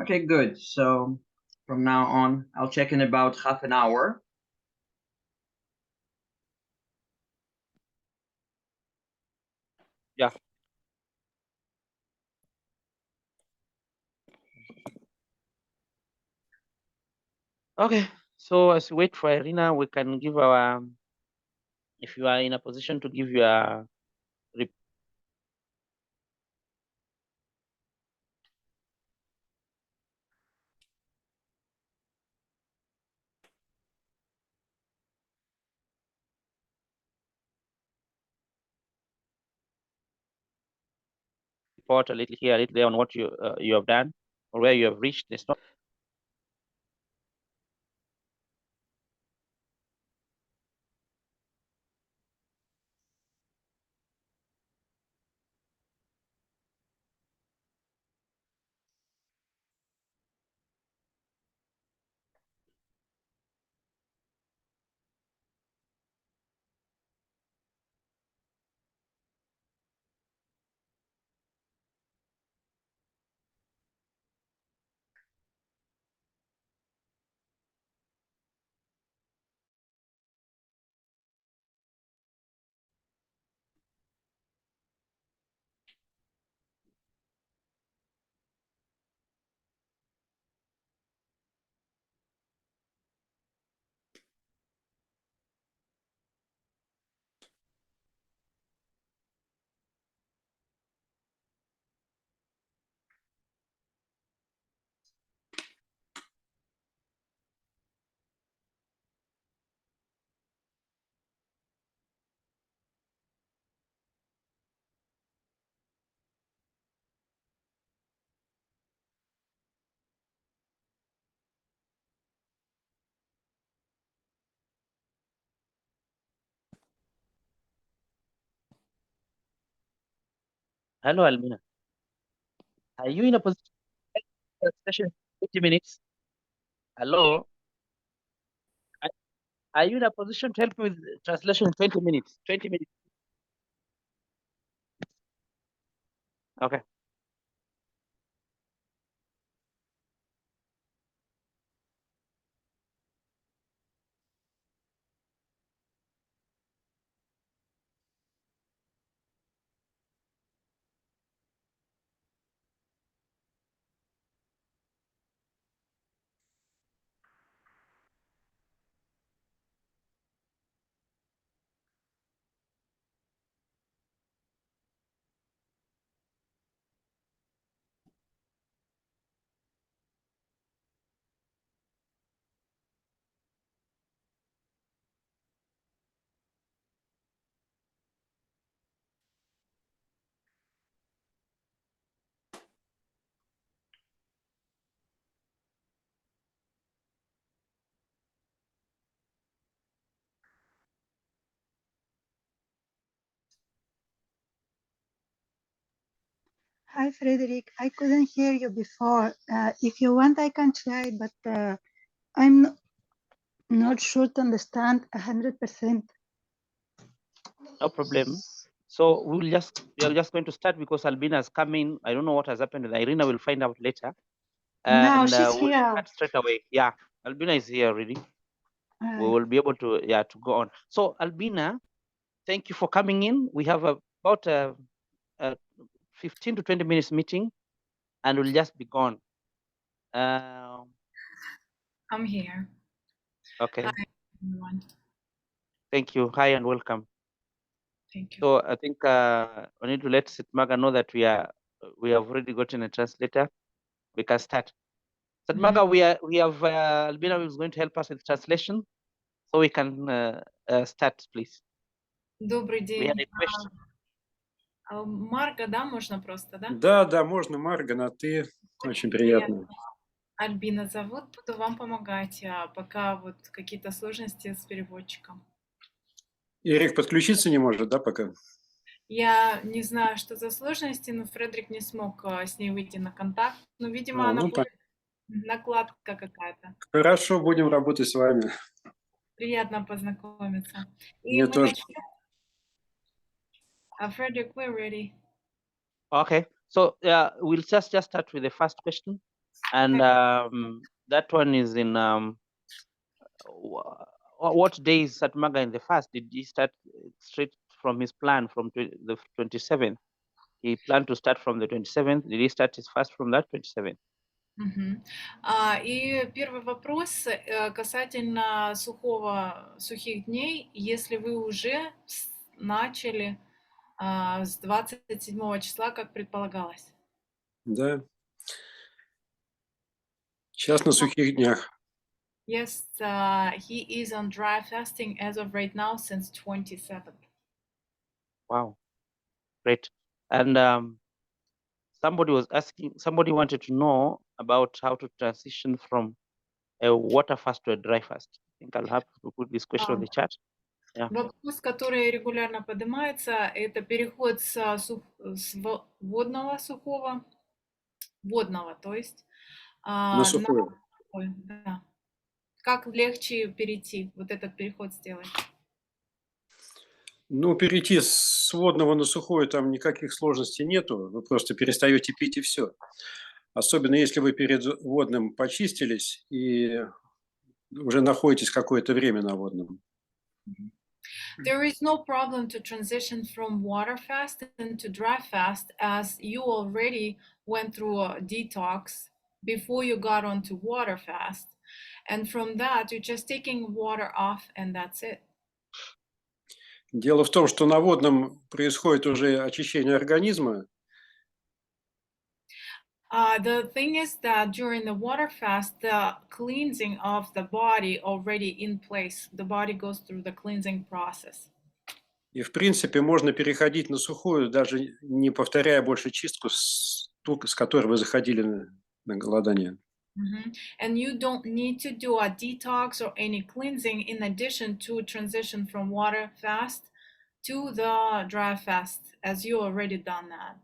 Okay, good. So from now on, I'll check in about half an hour. Yeah. Okay. So as we wait for Irina, we can give our, if you are in a position to give your report a little here, a little there on what you have done or where you have reached. It's not Hello, Almina. Are you in a position session 20 minutes? Hello? Are you in a position to help me with translation in 20 minutes? 20 minutes. Okay. Hi, Frederick. I couldn't hear you before. If you want, I can try, but I'm not sure to understand 100%. No problem. So we are just going to start because Albina has come in. I don't know what has happened with Irina. We'll find out later. No, And she's we'll here. start straight away. Yeah, Albina is here already. We Uh, will be able to to go on. So Albina, thank you for coming in. We have about a 15 to 20 minutes meeting, and we'll just be gone. I'm here. Okay. Hi, everyone. Thank you. Hi and welcome. Thank you. So I think we need to let Sat Marga know that we have already gotten a translator. We can start. Sat Marga, we have Albina is going to help us with translation, so we can start, please. Добрый We had день. a question. Марга, да, можно просто, да? Да, можно, Марга, на ты. Очень приятно. Альбина зовут, буду вам помогать, пока вот какие-то сложности с переводчиком. Эрик подключиться не может, да, пока? Я не знаю, что за сложности, но Фредерик не смог с ней выйти на контакт. Ну, видимо, она будет накладка какая-то. Хорошо, будем работать с вами. Приятно познакомиться. И Мне мы тоже. начнем. Frederick, we're ready. Okay, so we'll just start with the first question. And that one is in what day is Sat Marga in the fast? Did he start straight from his plan from the 27th? He planned to start from the 27th. Did he start his fast from that 27th? Мгм. И первый вопрос касательно сухих дней. Если вы уже начали с 27 числа, как предполагалось? Да. Сейчас на сухих днях. Yes, he is on dry fasting as of right now since 27th. Wow, great. And somebody wanted to know about how to transition from a water fast to a dry fast. I think I'll have to put this question on the chat. Yeah. Вопрос, который регулярно поднимается, это переход с водного, то есть На сухое. сухой, да. Как легче перейти, вот этот переход сделать? Ну, перейти с водного на сухое, там никаких сложностей нету. Вы просто перестаете пить и все. Особенно если вы перед водным почистились и уже находитесь какое-то время на водном. There is no problem to transition from water fast into dry fast as you already went through a detox before you got onto water fast. And from that, you're just taking water off and that's it. Дело в том, что на водном происходит уже очищение организма, The thing is that during the water fast, the cleansing of the body already in place. The body goes through the cleansing process. и, в принципе, можно переходить на сухую, даже не повторяя больше чистку, ту, с которой вы заходили на голодание. And you don't need to do a detox or any cleansing in addition to transition from water fast to the dry fast, as you already done that.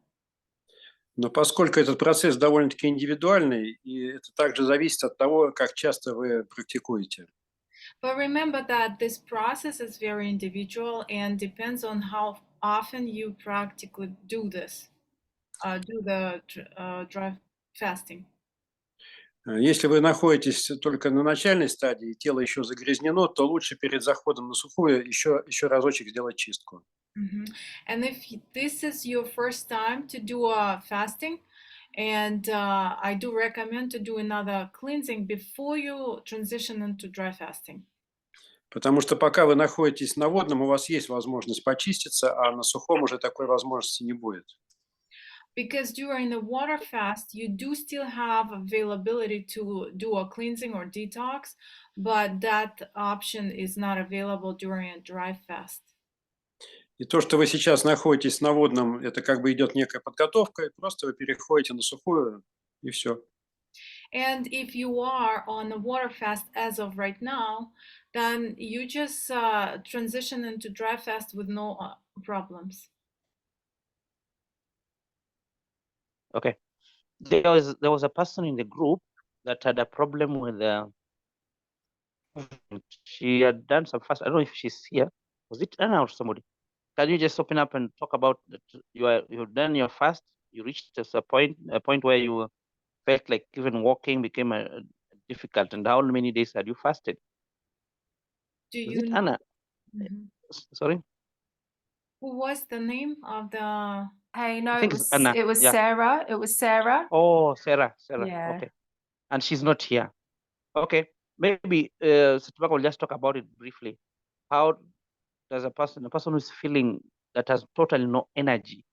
Но поскольку этот процесс довольно-таки индивидуальный, и это также зависит от того, как часто вы практикуете. But remember that this process is very individual and depends on how often you practically do this, do the dry fasting. Если вы находитесь только на начальной стадии, и тело еще загрязнено, то лучше перед заходом на сухую еще разочек сделать чистку. And if this is your first time to do a fasting, and I do recommend to do another cleansing before you transition into dry fasting. Потому что пока вы находитесь на водном, у вас есть возможность почиститься, а на сухом уже такой возможности не будет. Because during the water fast, you do still have availability to do a cleansing or detox, but that option is not available during a dry fast. И то, что вы сейчас находитесь на водном, это как бы идет некая подготовка, и просто вы переходите на сухую, и все. And if you are on a water fast as of right now, then you just transition into dry fast with no problems. Okay. There was a person in the group that had a problem with she had done some fast. I don't know if she's here. Was it Anna or somebody? Can you just open up and talk about that? You've done your fast. You reached a point where you felt like even walking became difficult. And how many days had you fasted? Do Was you it know? Anna? Sorry. Who was the name of the? Hey, no, think it it's was Anna. it was Yeah. Sarah. It was Sarah. Oh, Sarah. Yeah. Okay. And she's not here. Okay. Maybe Sat Marga will just talk about it briefly. How does a person who's feeling that has totally no energy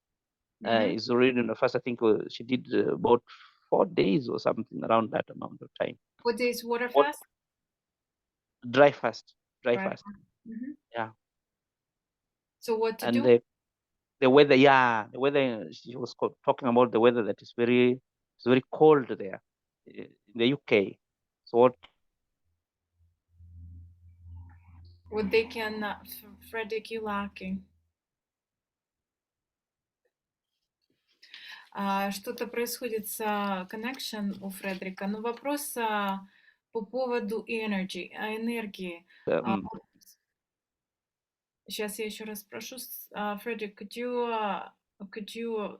is already in the fast? I think she did about 4 days or something around that amount of time. What is water What- fast? Dry fast. Dry Right. fast. Yeah. So what to And do? the weather, the weather. She was talking about the weather that is very cold there in the UK. So what? What they can, Fredrik, you lacking. Что-то происходит с connection у Фредрика. Но вопрос по поводу энергии. Сейчас я еще раз спрошу. Фредрик, could you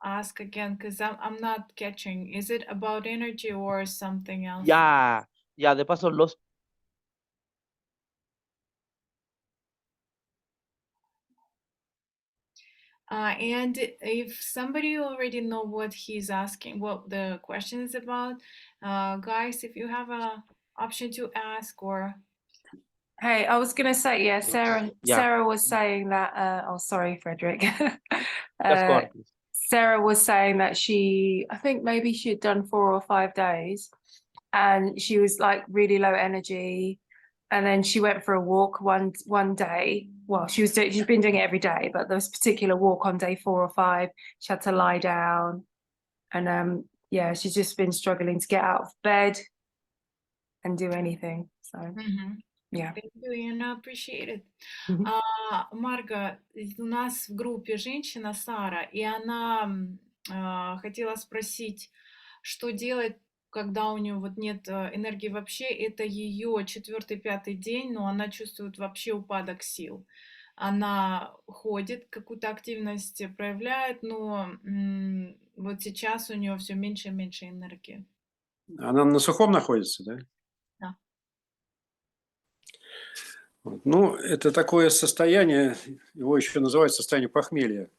ask again? Because I'm not catching. Is it about energy or something else? Yeah, the person lost. And if somebody already know what he's asking, what the question is about, guys, if you have a option to ask or Hey, I was going to say, yeah, Sarah. Yeah. Sarah was saying that. Oh, sorry, Frederick. Just go on, please. Sarah was saying that I think maybe she had done 4 or 5 days, and she was like really low energy, and then she went for a walk one day. Well, she's been doing it every day, but there was a particular walk on day 4 or 5. She had to lie down, and yeah, she's just been struggling to get out of bed and do anything. So yeah. Thank you, Anna, appreciate it. Мгм. Марга, у нас в группе женщина Сара, и она хотела спросить, что делать, когда у нее вот нет энергии вообще. Это ее 4-5 день, но она чувствует вообще упадок сил. Она ходит, какую-то активность проявляет, но вот сейчас у нее все меньше и меньше энергии. Она на сухом находится, да? Да. Вот. Ну, это такое состояние, его еще называют состояние похмелья.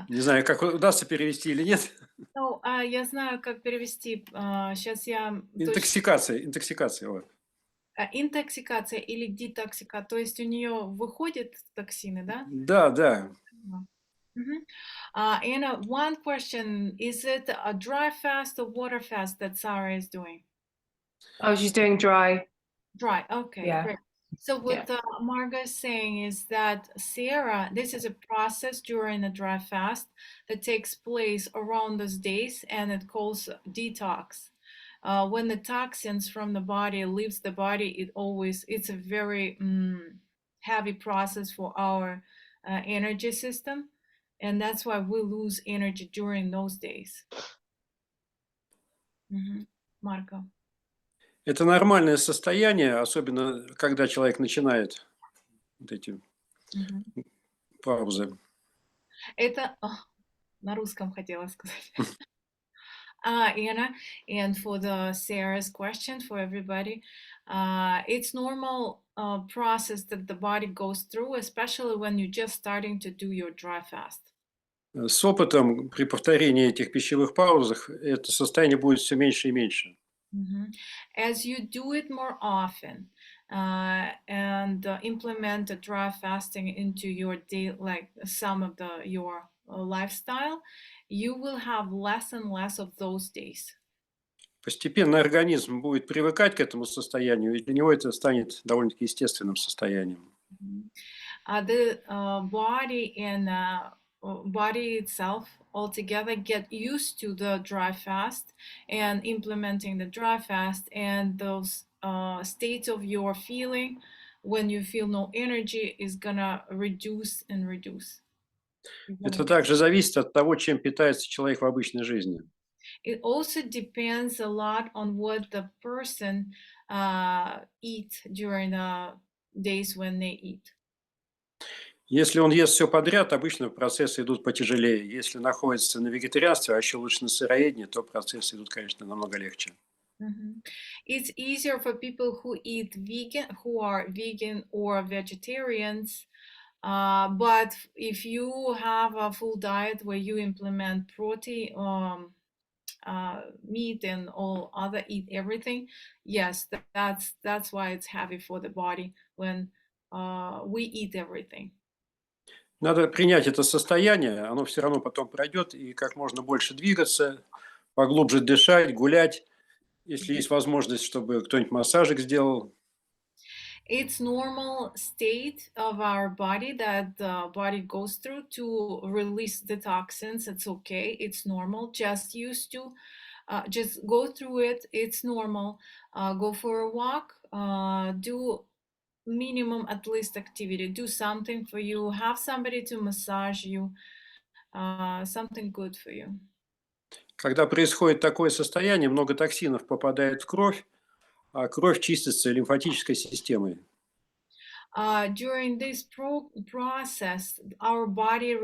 Не знаю, как удастся перевести или нет. Ну, я знаю, как перевести. Сейчас я Интоксикация. Вот. Интоксикация или детоксикация, то есть у нее выходят токсины, да? Да. Anna, one question, is it a dry fast or water fast that Sarah is doing? Oh, she's doing dry. Dry, okay, Yeah. great. So what Marga is saying is that Sarah, this is a process during a dry fast that takes place around those days, and it calls detox. When the toxins from the body leaves the body, it's a very heavy process for our energy system, and that's why we lose energy during those days. Marco. Это нормальное состояние, особенно когда человек начинает вот эти паузы. Это на русском хотела сказать. Anna, and for the Sarah's question for everybody, it's normal process that the body goes through, especially when you're just starting to do your dry fast. С опытом при повторении этих пищевых паузах это состояние будет все меньше и меньше. As you do it more often and implement a dry fasting into your day, like some of your lifestyle, you will have less and less of those days. Постепенно организм будет привыкать к этому состоянию, и для него это станет довольно-таки естественным состоянием. The body and body itself altogether get used to the dry fast and implementing the dry fast, and those states of your feeling when you feel no energy is gonna reduce and reduce. Это также зависит от того, чем питается человек в обычной жизни. It also depends a lot on what the person eat during the days when they eat. Если он ест все подряд, обычно процессы идут потяжелее. Если находится на вегетарианстве, а еще лучше на сыроедении, то процессы идут, конечно, намного легче. It's easier for people who are vegan or vegetarians. But if you have a full diet where you implement protein, meat, and all other, eat everything, yes, that's why it's heavy for the body when we eat everything. Надо принять это состояние, оно все равно потом пройдет, и как можно больше двигаться, поглубже дышать, гулять, если есть возможность, чтобы кто-нибудь массажик сделал. It's normal state of our body that the body goes through to release the toxins. It's okay. It's normal. Just just go through it. It's normal. Go for a walk. Do minimum at least activity. Do something for you. Have somebody to massage you. Something good for you. Когда происходит такое состояние, много токсинов попадает в кровь, а кровь чистится лимфатической системой. During this process, our body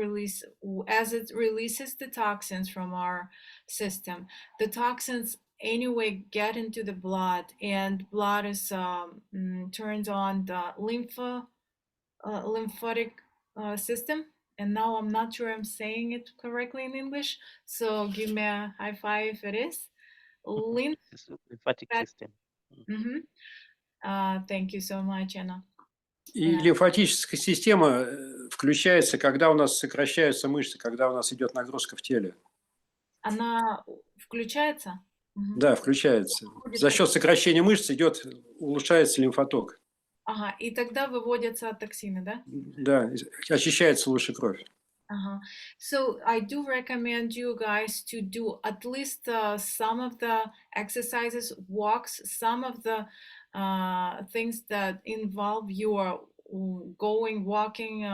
as it releases the toxins from our system, the toxins anyway get into the blood, and blood is turns on the lymphatic system. And now I'm not sure I'm saying it correctly in English, so give me a high five if it is. Lymphatic system. Mhm. Thank you so much, Anna. И лимфатическая система включается, когда у нас сокращаются мышцы, когда у нас идет нагрузка в теле. Она включается? Да, включается. За счет сокращения мышц улучшается лимфоток. Ага, и тогда выводятся токсины, да? Да, очищается лучше кровь. So I do recommend you guys to do at least some of the exercises, walks, some of the things that involve your going, walking,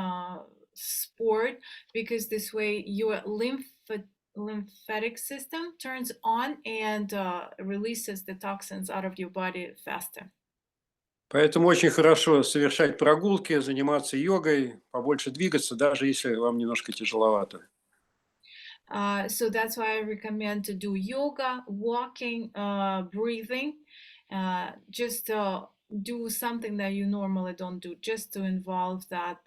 sport, because this way your lymphatic system turns on and releases the toxins out of your body faster. Поэтому очень хорошо совершать прогулки, заниматься йогой, побольше двигаться, даже если вам немножко тяжеловато. So that's why I recommend to do yoga, walking, breathing, just do something that you normally don't do, just to involve that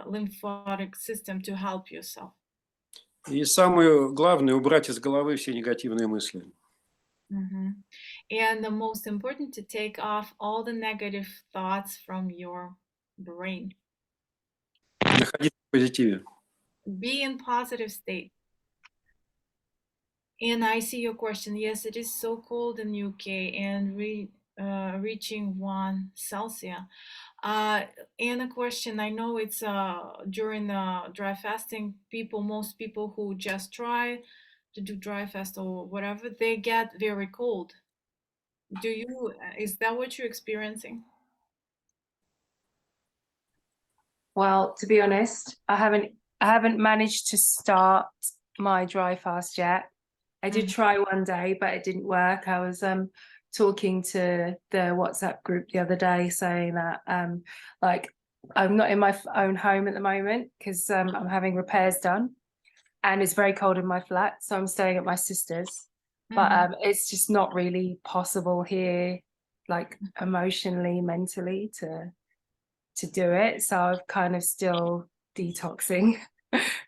lymphatic system to help yourself. И самое главное, убрать из головы все негативные мысли. And the most important, to take off all the negative thoughts from your brain. Находиться в позитиве. Be in positive state. And I see your question. Yes, it is so cold in UK and reaching 1 Celsius. And a question, I know it's during the dry fasting, most people who just try to do dry fast or whatever, they get very cold. Is that what you're experiencing? Well, to be honest, I haven't managed to start my dry fast yet. I did try one day, but it didn't work. I was talking to the WhatsApp group the other day saying that like I'm not in my own home at the moment because I'm having repairs done and it's very cold in my flat, so I'm staying at my sister's. But it's just not really possible here, like emotionally, mentally, to do it. So I'm kind of still detoxing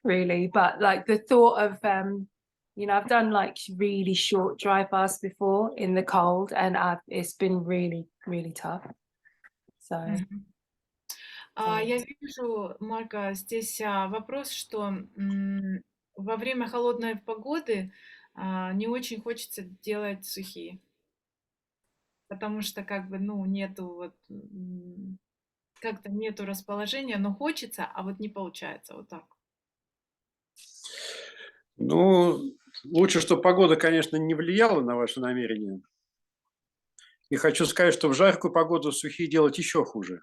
really, but like the thought of I've done like really short dry fasts before in the cold, and it's been really, really tough. So. Я вижу, Марка, здесь вопрос, что во время холодной погоды не очень хочется делать сухие, потому что нету как-то нету расположения, но хочется, а вот не получается вот так. Ну, лучше, чтобы погода, конечно, не влияла на ваши намерения. И хочу сказать, что в жаркую погоду сухие делать еще хуже.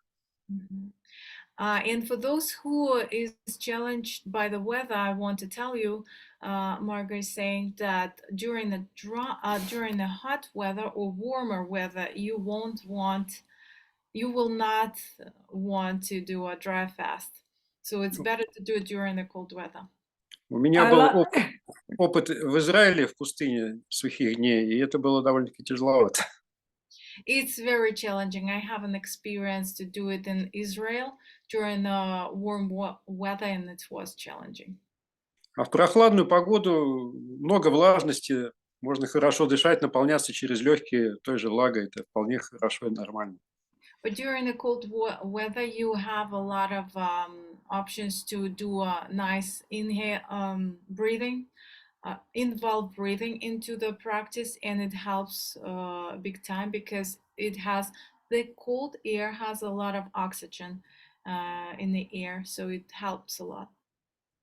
And for those who is challenged by the weather, I want to tell you, Margaret is saying that during the hot weather or warmer weather, you will not want to do a dry fast. So it's better to do it during the cold weather. У меня был опыт в Израиле в пустыне сухих дней, и это было довольно-таки тяжеловато. It's very challenging. I have an experience to do it in Israel during the warm weather, and it was challenging. А в прохладную погоду много влажности, можно хорошо дышать, наполняться через легкие той же влагой. Это вполне хорошо и нормально. But during the cold weather, you have a lot of options to do a nice breathing, involve breathing into the practice, and it helps big time because the cold air has a lot of oxygen in the air, so it helps a lot.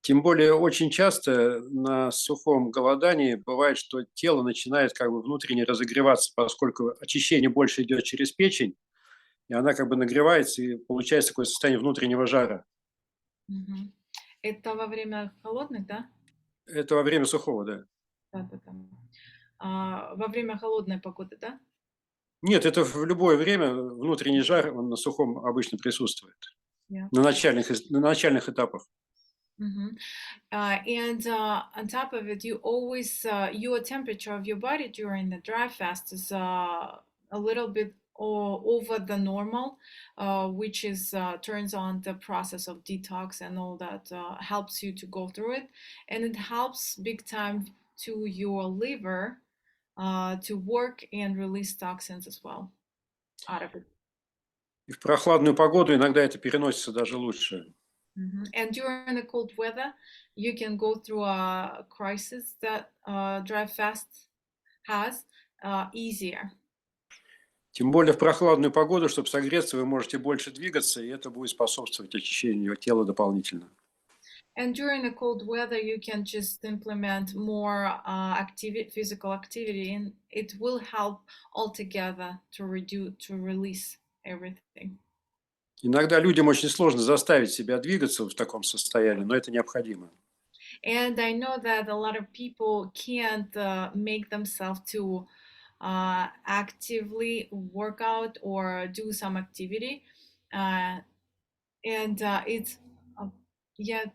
Тем более очень часто на сухом голодании бывает, что тело начинает как бы внутренне разогреваться, поскольку очищение больше идет через печень, и она как бы нагревается, и получается такое состояние внутреннего жара. Это во время холодных, да? Это во время сухого, да. Да. Во время холодной погоды, да? Нет, это в любое время внутренний жар, он на сухом обычно присутствует. Yeah. На начальных этапах. And on top of it, you always your temperature of your body during the dry fast is a little bit over the normal, which is turns on the process of detox and all that, helps you to go through it, and it helps big time to your liver to work and release toxins as well out of it. И в прохладную погоду иногда это переносится даже лучше. And during the cold weather, you can go through a crisis that dry fast has easier. Тем более в прохладную погоду, чтобы согреться, вы можете больше двигаться, и это будет способствовать очищению тела дополнительно. And during the cold weather, you can just implement more physical activity, and it will help altogether to release everything. Иногда людям очень сложно заставить себя двигаться в таком состоянии, но это необходимо. And I know that a lot of people can't make themselves to actively work out or do some activity. And it's... Я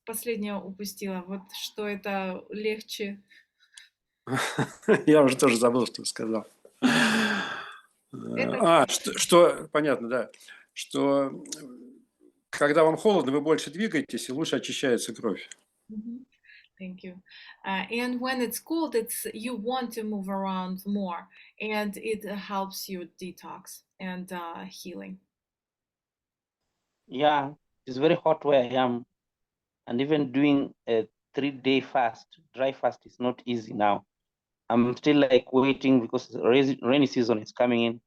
последнее упустила. Вот что это легче. Я уже тоже забыл, что сказал. Что понятно, да, что когда вам холодно, вы больше двигаетесь, и лучше очищается кровь. Thank you. And when it's cold, you want to move around more, and it helps you detox and healing. Yeah, it's very hot where I am, and even doing a 3-day fast, dry fast, is not easy now. I'm still like waiting because rainy season is coming in,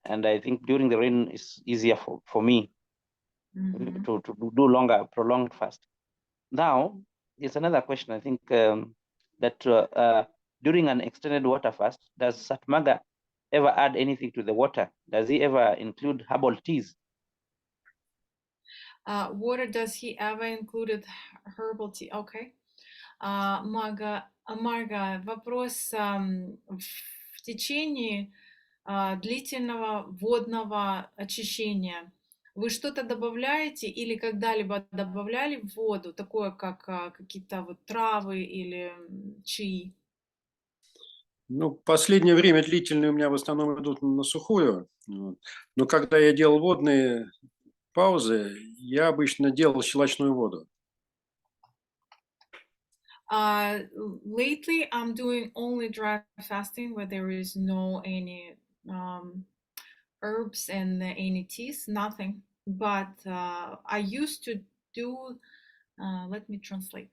and I think during the rain is easier for me to do longer, prolonged fast. Now, there's another question. I think that during an extended water fast, does Sat Marga ever add anything to the water? Does he ever include herbal teas? Water, does he ever include herbal tea? Okay. Марга, вопрос в течение длительного водного очищения. Вы что-то добавляете или когда-либо добавляли в воду, такое как какие-то вот травы или чаи? Ну, последнее время длительные у меня в основном идут на сухую. Вот. Но когда я делал водные паузы, я обычно делал щелочную воду. Lately, I'm doing only dry fasting where there is no any herbs and any teas, nothing. But I used to do, let me translate.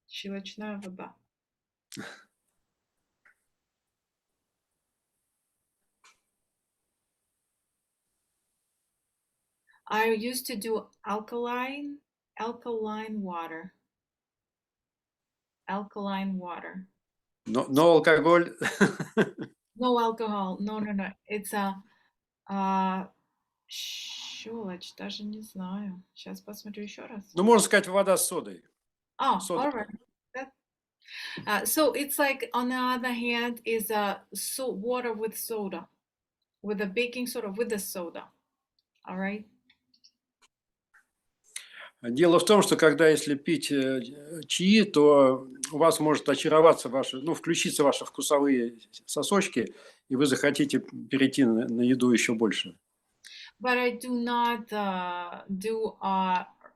Щелочная вода. I used to do alkaline water. Alkaline water. Но алкоголь. No alcohol. No. It's a щелочь, даже не знаю. Сейчас посмотрю еще раз. Ну, можно сказать, вода с содой. Oh, Soda. all right. So it's like, on the other hand, is water with soda, with a baking soda, with the soda. All right. Дело в том, что когда если пить чаи, то у вас может очароваться включиться ваши вкусовые сосочки, и вы захотите перейти на еду еще больше. But I do not do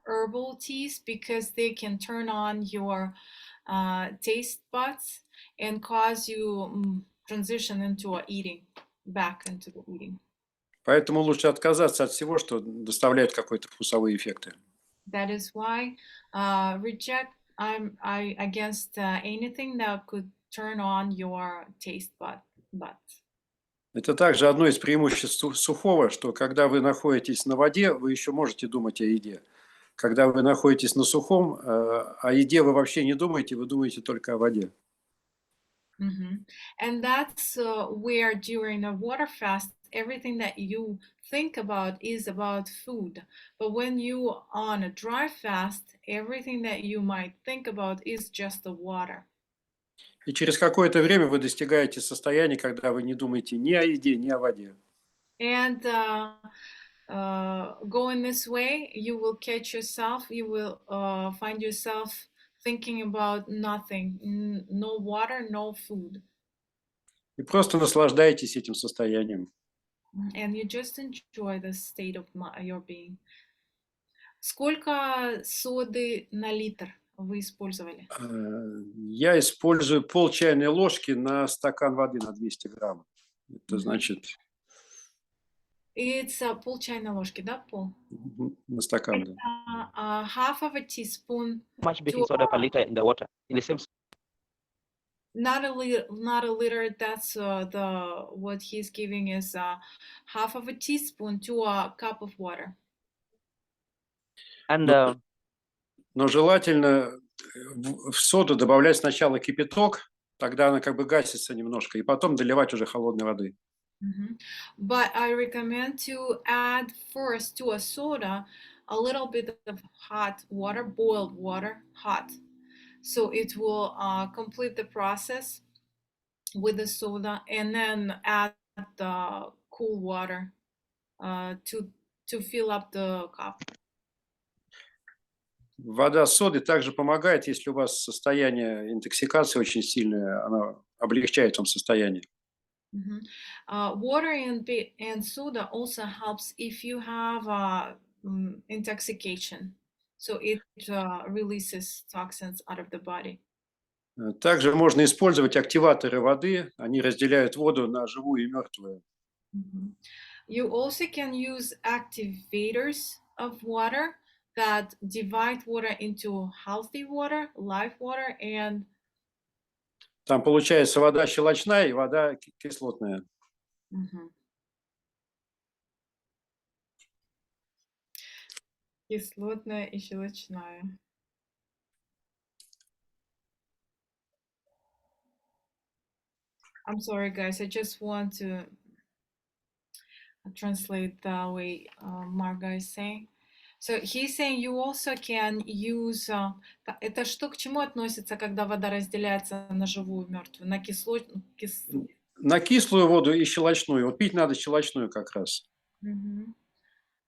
herbal teas because they can turn on your taste buds and cause you transition into back into the eating. Поэтому лучше отказаться от всего, что доставляет какие-то вкусовые эффекты. That is why I'm against anything that could turn on your taste buds. Это также одно из преимуществ сухого, что когда вы находитесь на воде, вы еще можете думать о еде. Когда вы находитесь на сухом, о еде вы вообще не думаете, вы думаете только о воде. And that's where during a water fast, everything that you think about is about food. But when you on a dry fast, everything that you might think about is just the water. И через какое-то время вы достигаете состояния, когда вы не думаете ни о еде, ни о воде. And going this way, you will catch yourself, you will find yourself thinking about nothing, no water, no food. И просто наслаждаетесь этим состоянием. And you just enjoy the state of your being. Сколько соды на литр вы использовали? Я использую пол чайной ложки на стакан воды на 200 грамм. Это значит It's пол чайной ложки, да, пол? на стакан, да. Half of a teaspoon, How much baking soda per liter in the water? In the same not a liter. That's what he's giving is half of a teaspoon to a cup of water. and Но желательно в соду добавлять сначала кипяток, тогда она как бы гасится немножко, и потом доливать уже холодной воды. But I recommend to add first to a soda a little bit of hot water, boiled water, hot. So it will complete the process with the soda, and then add the cool water to fill up the cup. Вода с содой также помогает, если у вас состояние интоксикации очень сильное, она облегчает вам состояние. Water and soda also helps if you have intoxication. So it releases toxins out of the body. Также можно использовать активаторы воды, они разделяют воду на живую и мертвую. You also can use activators of water that divide water into healthy water, live water, and Там получается вода щелочная и вода кислотная. кислотная и щелочная. I'm sorry, guys. I just want to translate the way Marga is saying. So he's saying you also can use... это что к чему относится, когда вода разделяется на живую и мертвую? На На кислую воду и щелочную. Вот пить надо щелочную как раз.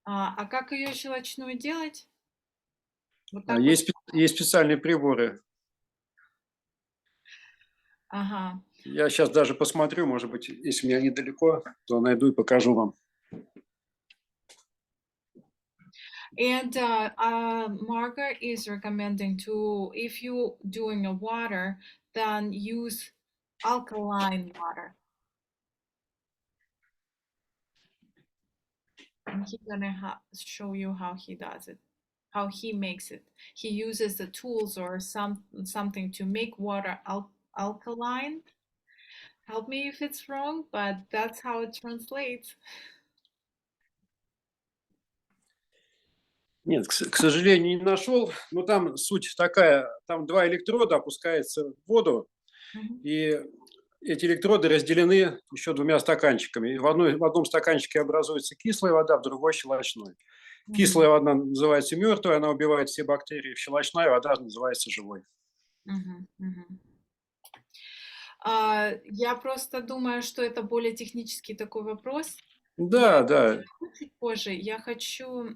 А как ее щелочную делать? Вот так Есть специальные приборы. Ага. Я сейчас даже посмотрю, может быть, если меня недалеко, то найду и покажу вам. And Marga is recommending to, if you doing a water, then use alkaline water. And he's gonna show you how he does it, how he makes it. He uses the tools or something to make water alkaline. Help me if it's wrong, but that's how it translates. Нет, к сожалению, не нашел. Но там суть такая, там два электрода опускаются в воду, и эти электроды разделены еще двумя стаканчиками. И в одном стаканчике образуется кислая вода, в другой щелочной. Кислая вода называется мертвой, она убивает все бактерии. Щелочная вода называется живой. Я просто думаю, что это более технический такой вопрос. Да, да. Чуть позже я хочу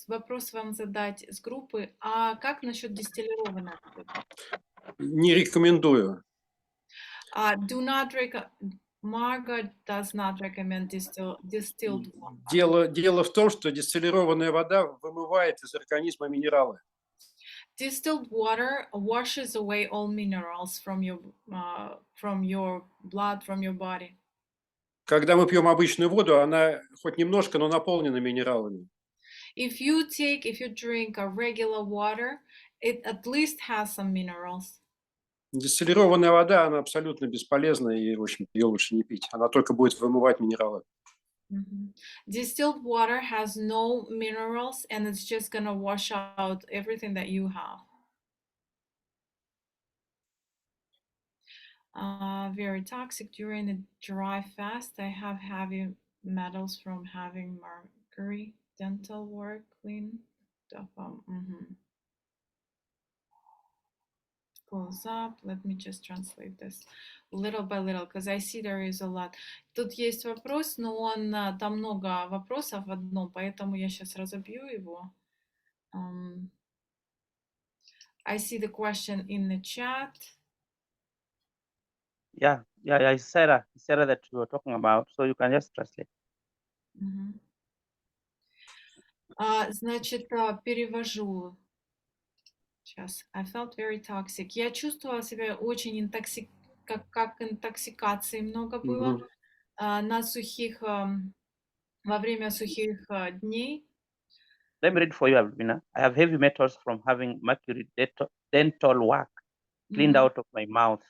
вопрос вам задать с группы. А как насчет дистиллированной воды? Не рекомендую. Marga does not recommend distilled water. Дело в том, что дистиллированная вода вымывает из организма минералы. Distilled water washes away all minerals from your blood, from your body. Когда мы пьем обычную воду, она хоть немножко, но наполнена минералами. If you drink a regular water, it at least has some minerals. Дистиллированная вода, она абсолютно бесполезна, и, в общем, ее лучше не пить. Она только будет вымывать минералы. Distilled water has no minerals, and it's just gonna wash out everything that you have. Very toxic during a dry fast. I have heavy metals from having mercury. Dental work, clean stuff. pulls up. Let me just translate this little by little, because I see there is a lot. Тут есть вопрос, но он, там много вопросов в одном, поэтому я сейчас разобью его. I see the question in the chat. Yeah, it's Sarah that you were talking about, so you can just translate. Значит, перевожу. Сейчас. I felt very toxic. Я чувствовала себя очень как интоксикации много было на сухих, во время сухих дней. Let me read for you, Albina. I have heavy metals from having mercury dental work cleaned out of my mouth.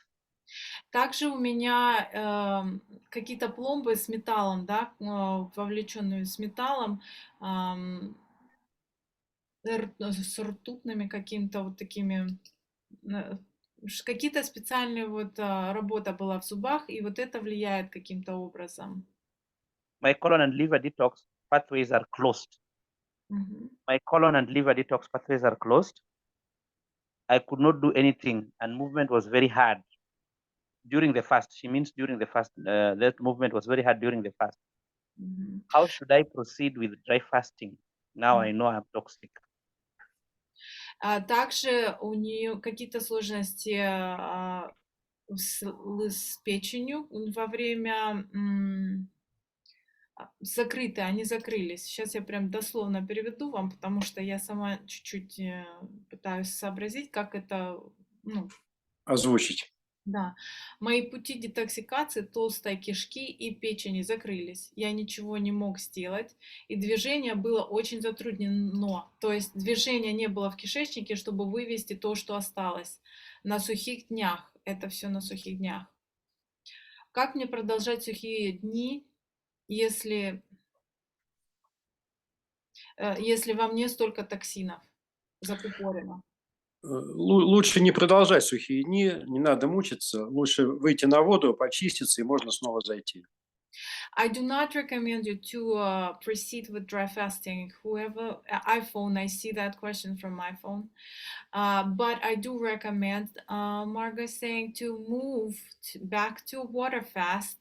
Также у меня какие-то пломбы с металлом, да, вовлеченные с металлом, с ртутными какими-то вот такими, какие-то специальные вот работа была в зубах, и вот это влияет каким-то образом. My colon and liver detox pathways are closed. My colon and liver detox pathways are closed. I could not do anything, and movement was very hard during the fast. She means during the fast. That movement was very hard during the fast. How should I proceed with dry fasting? Now I know I'm toxic. Также у нее какие-то сложности с печенью во время закрыты, они закрылись. Сейчас я прям дословно переведу вам, потому что я сама чуть-чуть пытаюсь сообразить, как это, озвучить. Да. Мои пути детоксикации толстой кишки и печени закрылись. Я ничего не мог сделать, и движение было очень затруднено. То есть движения не было в кишечнике, чтобы вывести то, что осталось. На сухих днях. Это все на сухих днях. Как мне продолжать сухие дни, если во мне столько токсинов закупорено? Лучше не продолжать сухие дни, не надо мучиться. Лучше выйти на воду, почиститься, и можно снова зайти. I do not recommend you to proceed with dry fasting. Whoever, iPhone, I see that question from my phone. But I do recommend, Marga saying, to move back to a water fast,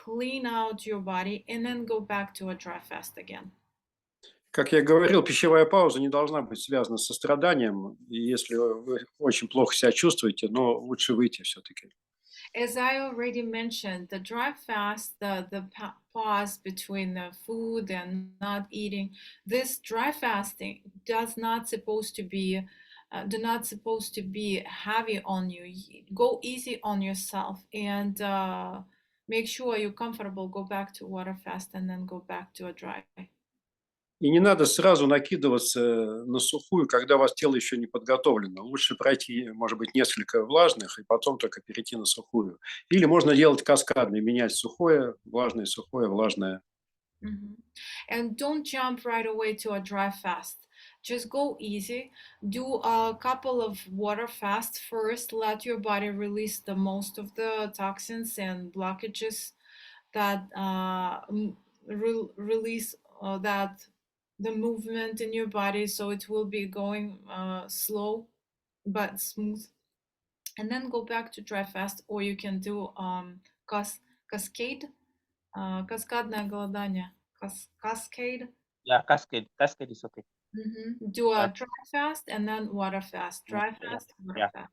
clean out your body, and then go back to a dry fast again. Как я говорил, пищевая пауза не должна быть связана со страданием. И если вы очень плохо себя чувствуете, но лучше выйти все-таки. As I already mentioned, the dry fast, the pause between the food and not eating, this dry fasting does not supposed to be heavy on you. Go easy on yourself and make sure you're comfortable. Go back to water fast and then go back to a dry. И не надо сразу накидываться на сухую, когда у вас тело еще не подготовлено. Лучше пройти, может быть, несколько влажных и потом только перейти на сухую. Или можно делать каскадно, менять сухое, влажное. And don't jump right away to a dry fast. Just go easy. Do a couple of water fasts first. Let your body release the most of the toxins and blockages that release the movement in your body, so it will be going slow but smooth. And then go back to dry fast, or you can do cascade, каскадное голодание, cascade. Yeah, cascade is okay. Do a dry fast and then water fast. Dry fast, water fast.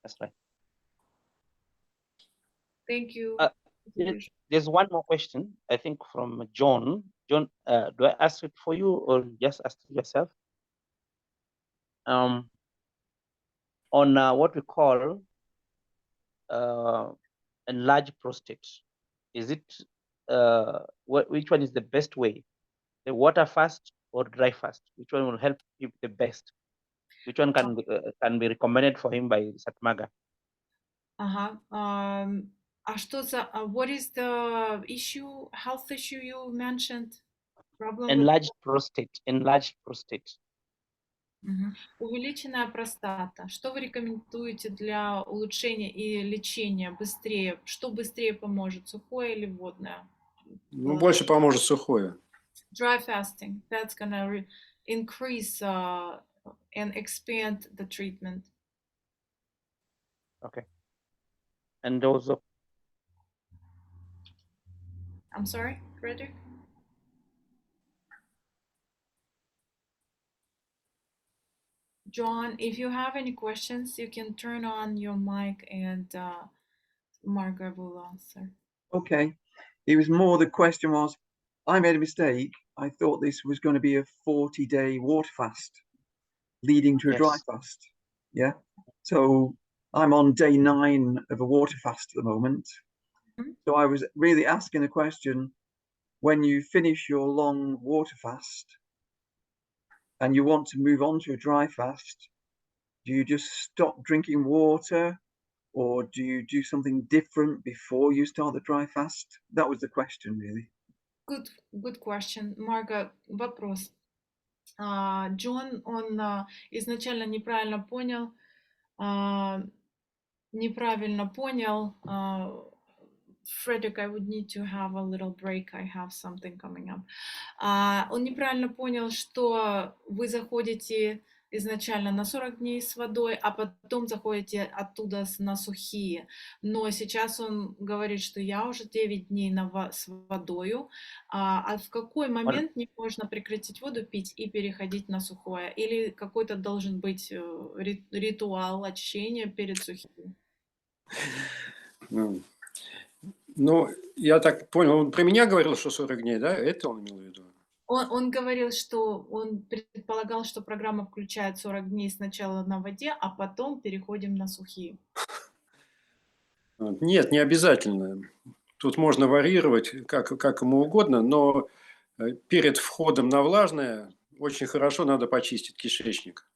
That's right. Thank you. There's one more question, I think, from John. John, do I ask it for you or just ask it yourself? On what we call enlarged prostate. Is it which one is the best way? The water fast or dry fast? Which one will help him the best? Which one can be recommended for him by Sat Marga? What is the issue, health issue you mentioned? Problem enlarged prostate. Увеличенная простата. Что вы рекомендуете для улучшения и лечения быстрее? Что быстрее поможет, сухое или водное? Больше поможет сухое. Dry fasting. That's gonna increase and expand the treatment. Okay. And also, I'm sorry, Frederick? John, if you have any questions, you can turn on your mic and Margaret will answer. Okay. It was more, the question was, I made a mistake. I thought this was going to be a 40-day water fast leading to a dry yes. fast. Yeah. So I'm on day 9 of a water fast at the moment. Mhm. So I was really asking the question, when you finish your long water fast and you want to move on to a dry fast, do you just stop drinking water, or do you do something different before you start the dry fast? That was the question, really. Good question. Марга, вопрос. Джон, он изначально неправильно понял, Frederick, I would need to have a little break. I have something coming up. Он неправильно понял, что вы заходите изначально на 40 дней с водой, а потом заходите оттуда на сухие. Но сейчас он говорит, что я уже 9 дней с водою. А в какой момент не можно прекратить воду пить и переходить на сухое? Или какой-то должен быть ритуал очищения перед сухим? Ну, я так понял, он про меня говорил, что 40 дней, да? Это он имел в виду? Он говорил, что он предполагал, что программа включает 40 дней сначала на воде, а потом переходим на сухие. Нет, не обязательно. Тут можно варьировать как ему угодно, но перед входом на влажное очень хорошо надо почистить кишечник.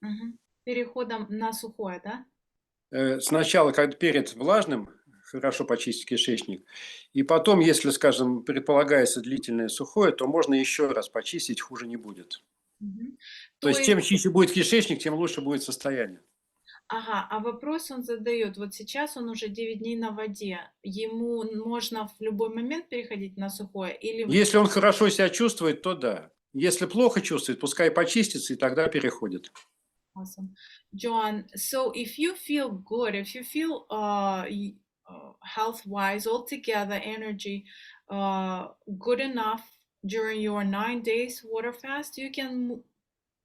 Угу. Переходом на сухое, да? Сначала, перед влажным, хорошо почистить кишечник, и потом, если, скажем, предполагается длительное сухое, то можно еще раз почистить, хуже не будет. Угу. То есть, чем чище будет кишечник, тем лучше будет состояние. Ага, а вопрос он задает, вот сейчас он уже 9 дней на воде, ему можно в любой момент переходить на сухое? Или... Если он хорошо себя чувствует, то да. Если плохо чувствует, пускай почистится, и тогда переходит. Awesome. John, so if you feel good, if you feel health-wise, altogether, energy, good enough during your 9 days water fast, you can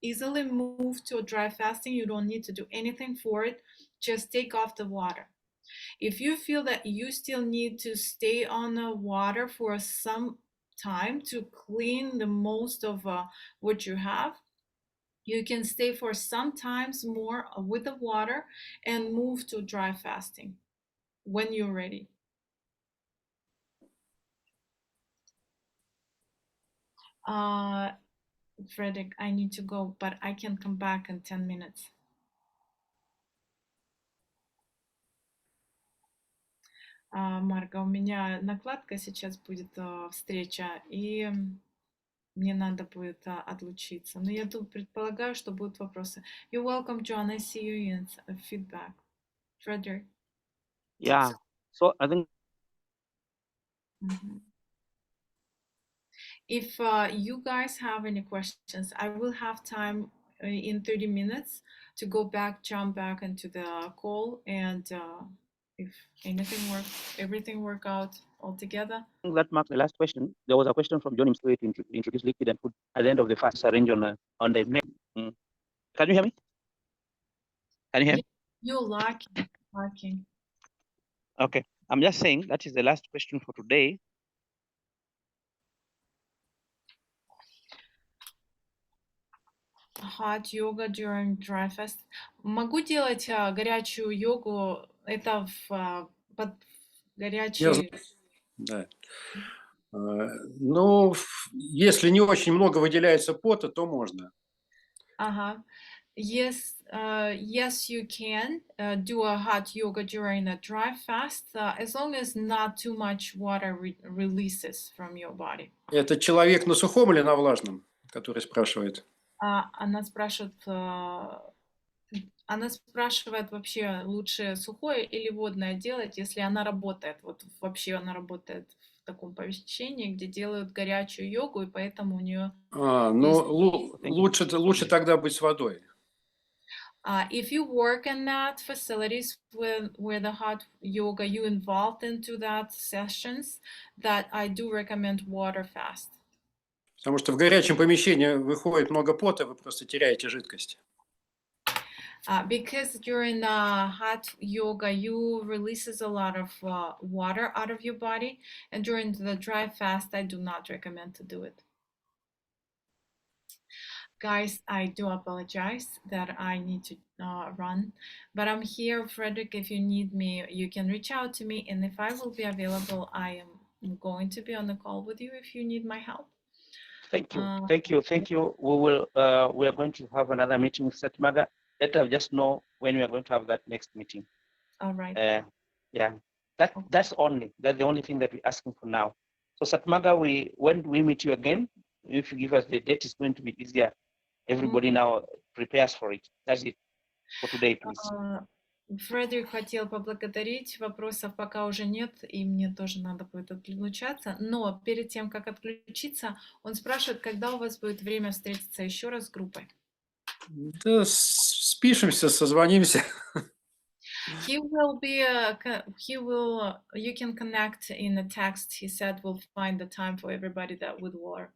easily move to a dry fasting. You don't need to do anything for it. Just take off the water. If you feel that you still need to stay on the water for some time to clean the most of what you have, you can stay for some times more with the water and move to dry fasting when you're ready. Frederick, I need to go, but I can come back in 10 minutes. Марга, у меня накладка, сейчас будет встреча, и мне надо будет отлучиться. Но я тут предполагаю, что будут вопросы. You're welcome, John. I see you in feedback. Frederick. Yeah. So I think. Mm-hmm. If you guys have any questions, I will have time in 30 minutes to go back, jump back into the call, and if everything work out altogether. That marks the last question. There was a question from John himself to introduce liquid and food at the end of the fast arrange on the mail. Can you hear me? Can you hear me? You're lacking. Okay. I'm just saying that is the last question for today. Hot yoga during dry fast. Могу делать горячую йогу, это под горячий... Да. Ну, если не очень много выделяется пота, то можно. Ага. Yes, you can do a hot yoga during a dry fast, as long as not too much water releases from your body. Это человек на сухом или на влажном, который спрашивает? Она спрашивает вообще, лучше сухое или водное делать, если она работает. Вот вообще она работает в таком помещении, где делают горячую йогу, и поэтому у нее... Ну, лучше тогда быть с водой. If you work in that facilities where the hot yoga, you involved into that sessions, that I do recommend water fast. Потому что в горячем помещении выходит много пота, вы просто теряете жидкость. Because during the hot yoga, you releases a lot of water out of your body, and during the dry fast, I do not recommend to do it. Guys, I do apologize that I need to run, but I'm here, Frederick. If you need me, you can reach out to me, and if I will be available, I am going to be on the call with you if you need my help. Thank you, thank you, thank you. We are going to have another meeting with Sat Marga. Let us just know when we are going to have that next meeting. All right. Yeah, that's the only thing that we're asking for now. So Sat Marga, when we meet you again, if you give us the date, it's going to be easier. Everybody now prepares for it. That's it for today, please. Фредерик хотел поблагодарить, вопросов пока уже нет, и мне тоже надо будет отключаться, но перед тем, как отключиться, он спрашивает, когда у вас будет время встретиться еще раз с группой. Да, спишемся, созвонимся. You can connect in a text. He said we'll find the time for everybody that would work.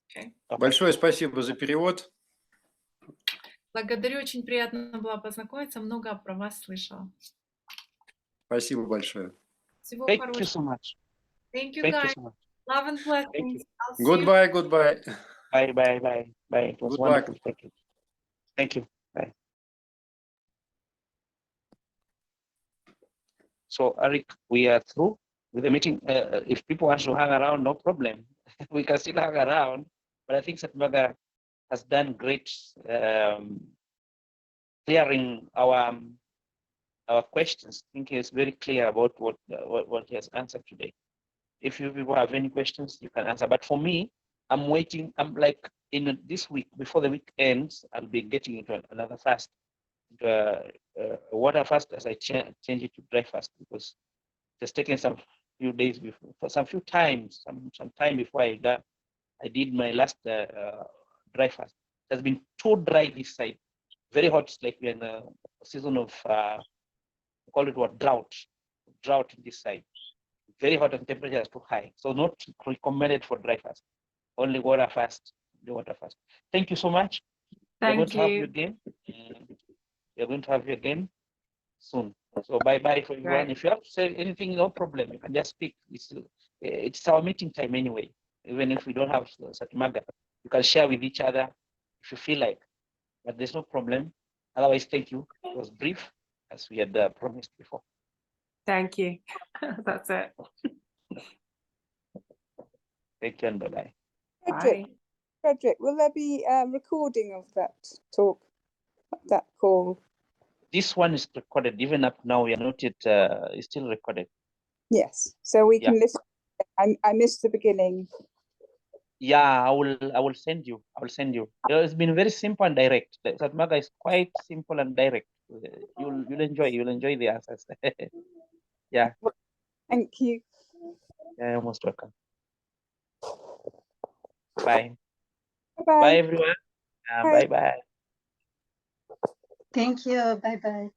Okay. Большое спасибо за перевод. Благодарю, очень приятно было познакомиться, много про вас слышала. Спасибо большое. Всего Thank хорошего. you so much. Thank you, Thank guys. you so much. Love and blessings. Thank you. I'll see you. Goodbye, goodbye. Bye, bye, bye, bye. It was Good luck. wonderful. Thank you. Thank you. Bye. So, Eric, we are through with the meeting. If people want to hang around, no problem. We can still hang around. But I think Sat Marga has done great clearing our questions. I think he's very clear about what he has answered today. If you people have any questions, you can answer. But for me, I'm waiting. I'm like in this week, before the week ends, I'll be getting into another fast, water fast, as I change it to dry fast, because it's taken some few days before, for some few times, some time before I did my last dry fast. It has been too dry this side, very hot. It's like we're in a season of call it what, drought in this side. Very hot and temperature is too high, so not recommended for dry fast. Only water fast. The water fast. Thank you so much. Thank We're going to have you you. again. We're going to have you again soon. So bye bye for everyone. Right. If you have to say anything, no problem. You can just speak. It's our meeting time anyway. Even if we don't have Sat Marga, you can share with each other if you feel like. But there's no problem. Otherwise, thank you. It was brief, as we had promised before. Thank you. That's it. Thank you and bye bye. Frederick, Bye. Frederick, will there be a recording of that talk, that call? This one is recorded. Even up now, we are not yet. It's still recorded. Yes, so we Yeah. can listen. I missed the beginning. Yeah, I will send you. I will send you. It's been very simple and direct. The Sat Marga is quite simple and direct. You'll enjoy the answers. Yeah. Thank you. You're most welcome. Bye. Bye-bye. Bye everyone. Bye. Bye bye. Thank you. Bye bye.